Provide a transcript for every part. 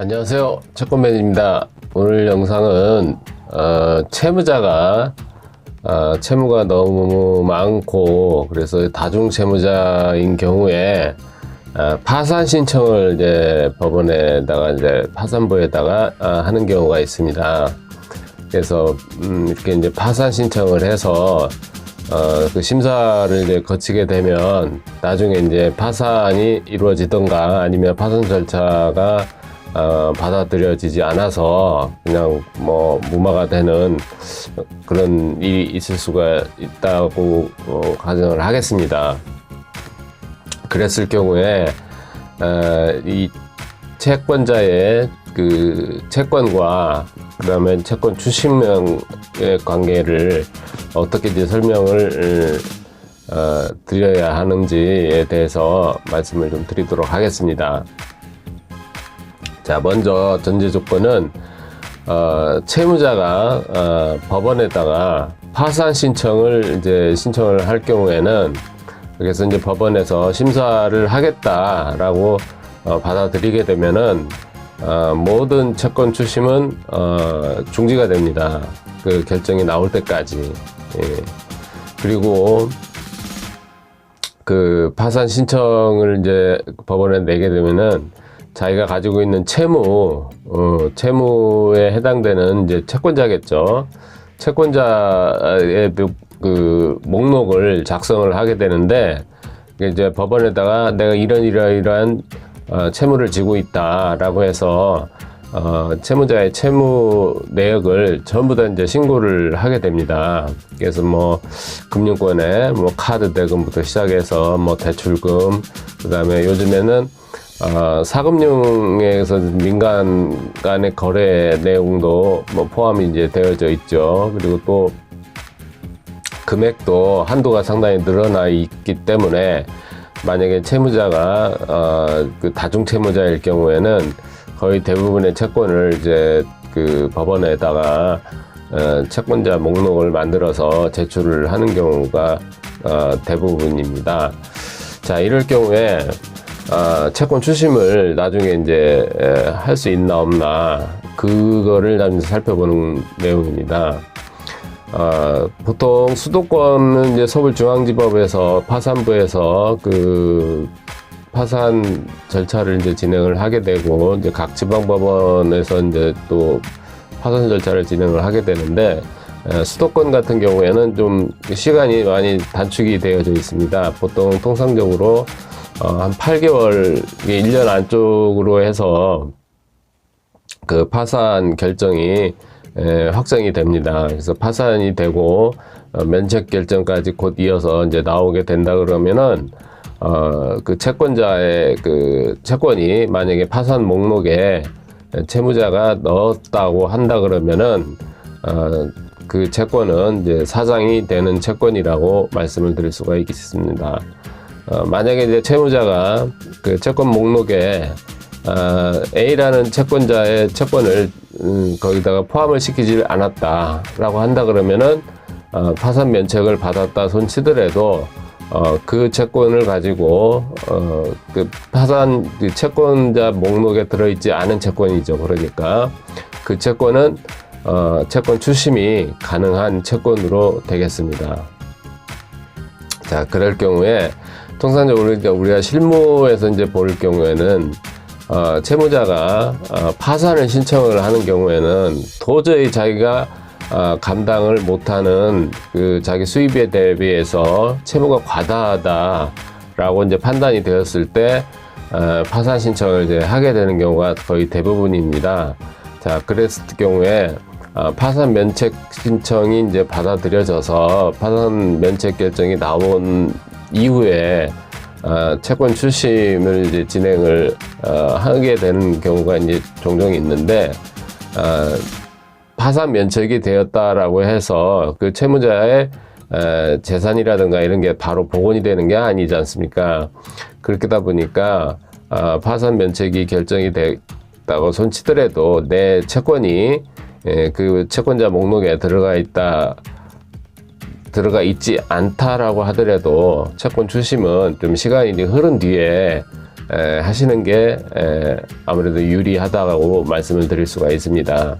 안녕하세요, 채권맨입니다. 오늘 영상은 채무자가 채무가 너무 많고 그래서 다중채무자인 경우에 파산 신청을 이제 법원에다가 이제 파산부에다가 하는 경우가 있습니다. 그래서 이렇게 이제 파산 신청을 해서 그 심사를 이제 거치게 되면 나중에 이제 파산이 이루어지던가 아니면 파산 절차가 받아들여지지 않아서 그냥 뭐 무마가 되는 그런 일이 있을 수가 있다고 가정을 하겠습니다. 그랬을 경우에 이 채권자의 그 채권과 그다음에 채권 추심명의 관계를 어떻게 이제 설명을 드려야 하는지에 대해서 말씀을 좀 드리도록 하겠습니다. 자, 먼저 전제 조건은 채무자가 법원에다가 파산 신청을 이제 신청을 할 경우에는, 그래서 이제 법원에서 심사를 하겠다라고 받아들이게 되면은 모든 채권 추심은 중지가 됩니다. 그 결정이 나올 때까지. 예. 그리고 그 파산 신청을 이제 법원에 내게 되면은 자기가 가지고 있는 채무에 해당되는 이제 채권자겠죠. 채권자의 그 목록을 작성을 하게 되는데, 이제 법원에다가 내가 이러이러한 채무를 지고 있다라고 해서 채무자의 채무 내역을 전부 다 이제 신고를 하게 됩니다. 그래서 뭐 금융권에 뭐 카드 대금부터 시작해서 뭐 대출금, 그다음에 요즘에는 사금융에서 민간 간의 거래 내용도 뭐 포함이 이제 되어져 있죠. 그리고 또 금액도 한도가 상당히 늘어나 있기 때문에 만약에 채무자가 그 다중채무자일 경우에는 거의 대부분의 채권을 이제 그 법원에다가 채권자 목록을 만들어서 제출을 하는 경우가 대부분입니다. 자, 이럴 경우에 채권 추심을 나중에 이제 할 수 있나 없나, 그거를 나중에 살펴보는 내용입니다. 보통 수도권은 이제 서울중앙지법에서 파산부에서 그 파산 절차를 이제 진행을 하게 되고, 이제 각 지방법원에서 이제 또 파산 절차를 진행을 하게 되는데, 수도권 같은 경우에는 좀 시간이 많이 단축이 되어져 있습니다. 보통 통상적으로 한 8개월, 1년 안쪽으로 해서 그 파산 결정이 확정이 됩니다. 그래서 파산이 되고 면책 결정까지 곧 이어서 이제 나오게 된다 그러면은 그 채권자의 그 채권이 만약에 파산 목록에 채무자가 넣었다고 한다 그러면은 그 채권은 이제 사장이 되는 채권이라고 말씀을 드릴 수가 있습니다. 만약에 이제 채무자가 그 채권 목록에 A라는 채권자의 채권을 거기다가 포함을 시키지 않았다라고 한다 그러면은 파산 면책을 받았다 손치더라도 그 채권을 가지고 그 파산 그 채권자 목록에 들어있지 않은 채권이죠. 그러니까 그 채권은 채권 추심이 가능한 채권으로 되겠습니다. 자, 그럴 경우에 통상적으로 우리가 실무에서 이제 볼 경우에는 채무자가 파산을 신청을 하는 경우에는 도저히 자기가 감당을 못하는 그 자기 수입에 대비해서 채무가 과다하다라고 이제 판단이 되었을 때 파산 신청을 이제 하게 되는 경우가 거의 대부분입니다. 자, 그랬을 경우에 파산 면책 신청이 이제 받아들여져서 파산 면책 결정이 나온 이후에 채권 추심을 이제 진행을 하게 되는 경우가 이제 종종 있는데, 파산 면책이 되었다라고 해서 그 채무자의 재산이라든가 이런 게 바로 복원이 되는 게 아니지 않습니까? 그렇게다 보니까 파산 면책이 결정이 됐다고 손치더라도 내 채권이 그 채권자 목록에 들어가 있지 않다라고 하더라도 채권 추심은 좀 시간이 흐른 뒤에 하시는 게 아무래도 유리하다고 말씀을 드릴 수가 있습니다.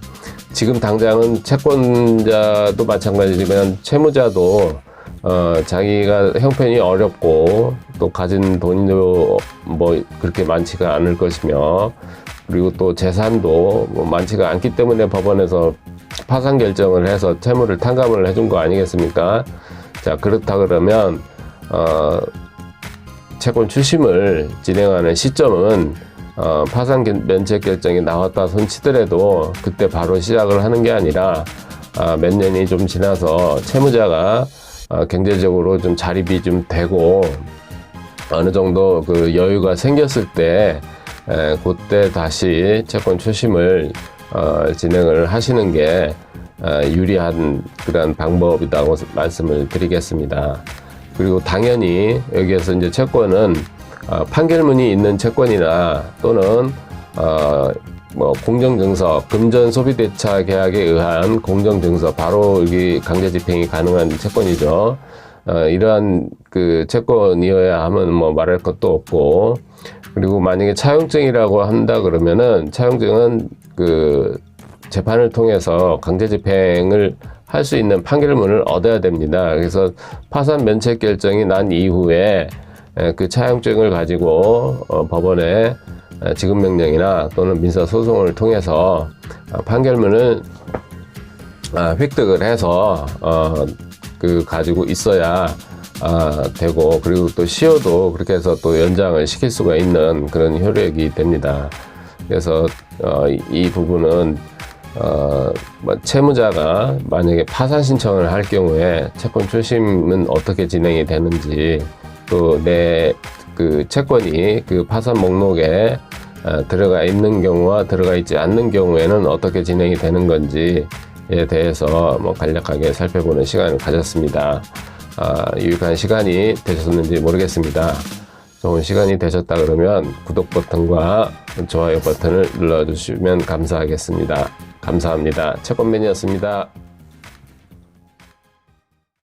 지금 당장은 채권자도 마찬가지지만 채무자도 자기가 형편이 어렵고 또 가진 돈도 뭐 그렇게 많지가 않을 것이며, 그리고 또 재산도 뭐 많지가 않기 때문에 법원에서 파산 결정을 해서 채무를 탕감을 해준 거 아니겠습니까? 자, 그렇다 그러면 채권 추심을 진행하는 시점은 파산 면책 결정이 나왔다 손치더라도 그때 바로 시작을 하는 게 아니라 몇 년이 좀 지나서 채무자가 경제적으로 좀 자립이 좀 되고 어느 정도 그 여유가 생겼을 때 그때 다시 채권 추심을 진행을 하시는 게 유리한 그런 방법이라고 말씀을 드리겠습니다. 그리고 당연히 여기에서 이제 채권은 판결문이 있는 채권이나 또는 뭐 공정증서, 금전 소비대차 계약에 의한 공정증서, 바로 여기 강제집행이 가능한 채권이죠. 이러한 그 채권이어야 하면 뭐 말할 것도 없고, 그리고 만약에 차용증이라고 한다 그러면은 차용증은 그 재판을 통해서 강제집행을 할 수 있는 판결문을 얻어야 됩니다. 그래서 파산 면책 결정이 난 이후에 그 차용증을 가지고 법원에 지급명령이나 또는 민사소송을 통해서 판결문을 획득을 해서 그 가지고 있어야 되고, 그리고 또 시효도 그렇게 해서 또 연장을 시킬 수가 있는 그런 효력이 됩니다. 그래서 이 부분은 뭐 채무자가 만약에 파산 신청을 할 경우에 채권 추심은 어떻게 진행이 되는지, 또 내 그 채권이 그 파산 목록에 들어가 있는 경우와 들어가 있지 않는 경우에는 어떻게 진행이 되는 건지에 대해서 뭐 간략하게 살펴보는 시간을 가졌습니다. 유익한 시간이 되셨는지 모르겠습니다. 좋은 시간이 되셨다 그러면 구독 버튼과 좋아요 버튼을 눌러주시면 감사하겠습니다. 감사합니다. 채권맨이었습니다.